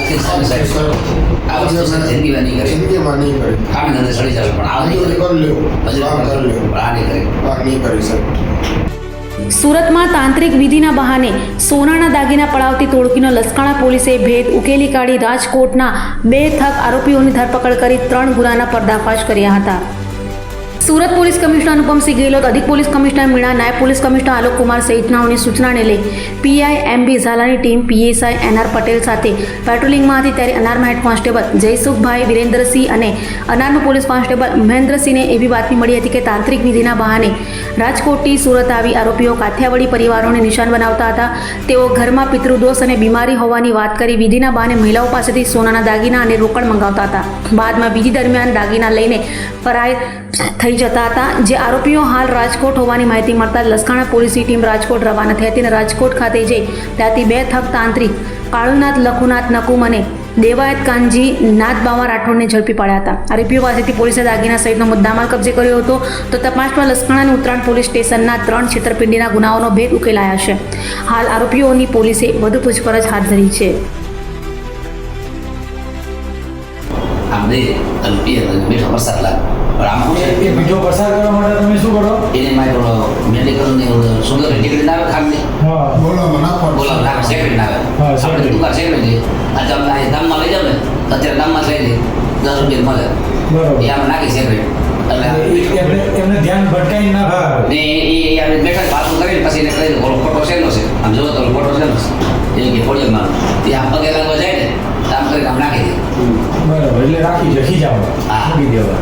આજથી સાહેબ આ વસ્તુ જિંદગીમાં નહીં કરે, જિંદગીમાં નહીં કરે. કામ ધંધે સડી જાય પણ આ નહીં કરે, કરી લેવું, મજૂરી કામ કરી લેવું, આ નહીં કરે. આ નહીં કરી સાહેબ. સુરતમાં તાંત્રિક વિધિના બહાને સોનાના દાગીના પડાવતી ટોળકીનો લસકાણા પોલીસે ભેદ ઉકેલી કાઢી રાજકોટના 2 થક આરોપીઓની ધરપકડ કરી 3 ગુનાના પર્દાફાશ કર્યા હતા. સુરત પોલીસ કમિશનર અનુપમસિંહ ગેહલોત, અધિક પોલીસ કમિશનર મીણા, નાયબ પોલીસ કમિશનર આલોક કુમાર સહિતનાઓની સૂચનાને લઈ પીઆઈ એમબી ઝાલાની ટીમ પીએસઆઈ એનઆર પટેલ સાથે પેટ્રોલિંગમાં હતી ત્યારે અનારમાં હેડ કોન્સ્ટેબલ જયસુખભાઈ વિરેન્દ્રસિંહ અને અનારનું પોલીસ કોન્સ્ટેબલ મહેન્દ્રસિંહને એવી બાતમી મળી હતી કે તાંત્રિક વિધિના બહાને રાજકોટથી સુરત આવી આરોપીઓ કાઠિયાવાડી પરિવારોને નિશાન બનાવતા હતા. તેઓ ઘરમાં પિતૃદોષ અને બીમારી હોવાની વાત કરી વિધિના બહાને મહિલાઓ પાસેથી સોનાના દાગીના અને રોકડ મંગાવતા હતા. બાદમાં વિધિ દરમિયાન દાગીના લઈને ફરાર થઈ જતા હતા. જે આરોપીઓ હાલ રાજકોટ હોવાની માહિતી મળતા લસકાણા પોલીસની ટીમ રાજકોટ રવાના થઈ હતી અને રાજકોટ ખાતે જઈ ત્યાંથી 2 થક તાંત્રિક કાળુનાથ, લખુનાથ, નકુમ અને દેવાયત કાનજી નાથબાવા રાઠોડને ઝડપી પાડ્યા હતા. આરોપીઓ પાસેથી પોલીસે દાગીના સહિતનો મુદ્દામાલ કબજે કર્યો હતો. તો તપાસમાં લસકાણા અને ઉત્તરાયણ પોલીસ સ્ટેશનના 3 છેતરપિંડીના ગુનાઓનો ભેદ ઉકેલાયા છે. હાલ આરોપીઓની પોલીસે વધુ પૂછપરછ હાથ ધરી છે. આમ દે અને પીએ તો મીઠો વરસાદ લાગે પણ આમ શું છે એ બીજો પસાર કરવા માટે તમે શું કરો? એને મારે થોડો મેડિકલની સુગર ટિકિટ ના આવે ખાંડની હા, બોલાવવામાં નાખવાનું. બોલાવ ના સેકન્ડ ના હા, આવે આપણે second. દુકાન સેકન્ડ છે. આજે આપણે અહીં ગામમાં લઈ જાવ ને તો અત્યારે ગામમાં લઈ લઈ 10 રૂપિયા મળે બરોબર. એ આમાં નાખી સેકન્ડ એટલે એમને ધ્યાન ભટકાઈ ના થાય. ને એ આપણે બેઠા પાછું કરીને પછી એને કહી દો ફોટો શેનો છે આમ જોવો તો ફોટો શેનો છે એ કે ફોડિયો મારો તે આમ પગે લાગવા જાય ને તો આમ કરીને આમ નાખી દે બરાબર, એટલે રાખી છે ખીજાવા હા. મૂકી દેવા.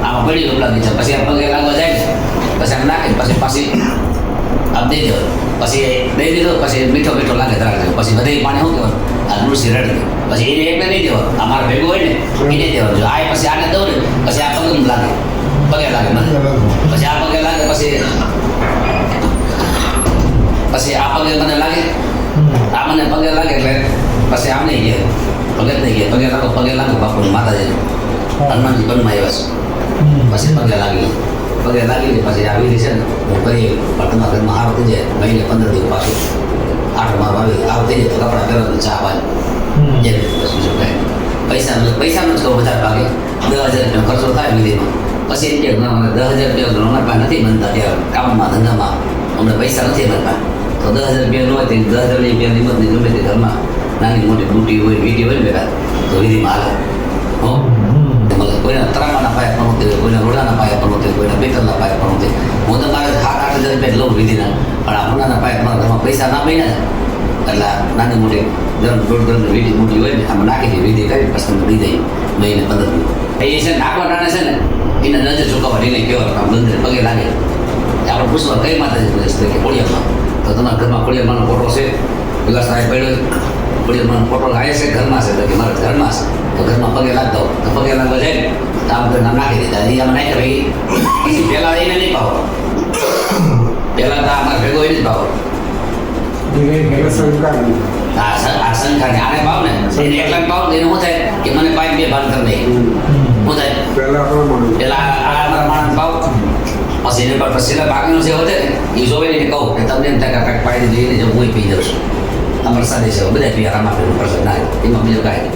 આમાં પડી ગયો લાગી છે પછી આ પગે લાગવા જાય ને પછી આમ નાખી પછી આમ દઈ દેવો પછી દઈ દીધો પછી મીઠો મીઠો લાગે ધરાક દેવો પછી બધે પાણી શું કહેવાનું આ નુરસી રડી પછી એને એકને નહીં દેવો અમારે ભેગું હોય ને એને દેવાનું જો આ પછી આને દઉં ને પછી આ પગે લાગે પગે લાગે મને પછી આ પગે લાગે પછી આ પગે મને લાગે આ મને પગે લાગે એટલે પછી આમ નહીં ગયા પગે જ નહીં ગયા પગે લાગો બાપુ માતાજી હનુમાનજી બનમાં આવ્યા છે પછી પગે લાગી પછી આ વિધિ છે ને હું કરીએ પણ તમારા ઘરમાં હારો થઈ જાય મહિને 15 દિવસ પાછું 8 માર આવી આવ થઈ જાય તો કપડાં પહેરવાનું ચા પાય એમ બીજું કાંઈ પૈસાનો જ કહું વધારે ભાગે 10,000 રૂપિયા ખર્ચો થાય વિધિમાં પછી એમ કે 10,000 રૂપિયા અમારા પાસે નથી બનતા ત્યારે કામમાં ધંધામાં અમને પૈસા નથી બનતા તો 10,000 રૂપિયા ન હોય તો 10,000 રૂપિયાની મતની ગમે તે ઘરમાં નાની મોટી બુટી હોય વીટી હોય ને બેટા તો વિધિમાં હાલે હો કોઈના તરામાના પાયા પણ હોતી હોય કોઈના રોડાના પાયા પણ હોતી હોય કોઈના બેકરના પાયા પણ હોતી હું તો મારે 7-8 હજાર રૂપિયા લઉં વિધિના પણ આ રોડાના પાયા મારા ઘરમાં પૈસા ના બન્યા એટલે નાની મોટી દોઢ ગ્રામની વીટી મોટી હોય ને આમાં નાખી દે વિધિ કરી પછી તમે દઈ દઈએ મહિને 15 દિવસ એ છે ને આટલા ટાણે છે ને એને નજર ચૂકવવા એને કહેવાનું આમ બંધ પગે લાગે આપણે પૂછવા કઈ માતાજી પ્રદેશ કે ખોડિયારમાં તો તમારા ઘરમાં ખોડિયારમાંનો ફોટો છે વિકાસ સાહેબ પડ્યો ખોડિયારમાંનો ફોટો આવે છે ઘરમાં છે તો કે મારા ઘરમાં છે તો ઘરમાં પગે લાગતો તો પગે લાગવા જાય ને તો આમ કરીને નાખી દીધા એ આમાં નાખી ભાઈ પછી પહેલાં એને નહીં પાવો પહેલાં તો અમારે ભેગો એને જ પાવો આ સંખ્યા આને પાવ ને એને એકલા પાવ એને શું થાય કે મને પાઇપ 2 ભાગ કરી દે શું થાય પેલા આ અમારા માણસ પાવ પછી એને પર પછી બાકીનો જે વધે ને એ જોવે ને કહું કે તમને એમ થાય કે પાડી દઈને જો હું પી જાઉં છું અમારા સાથે છે બધા પીવા રામા પ્રસંગ ના એમાં બીજું કાંઈ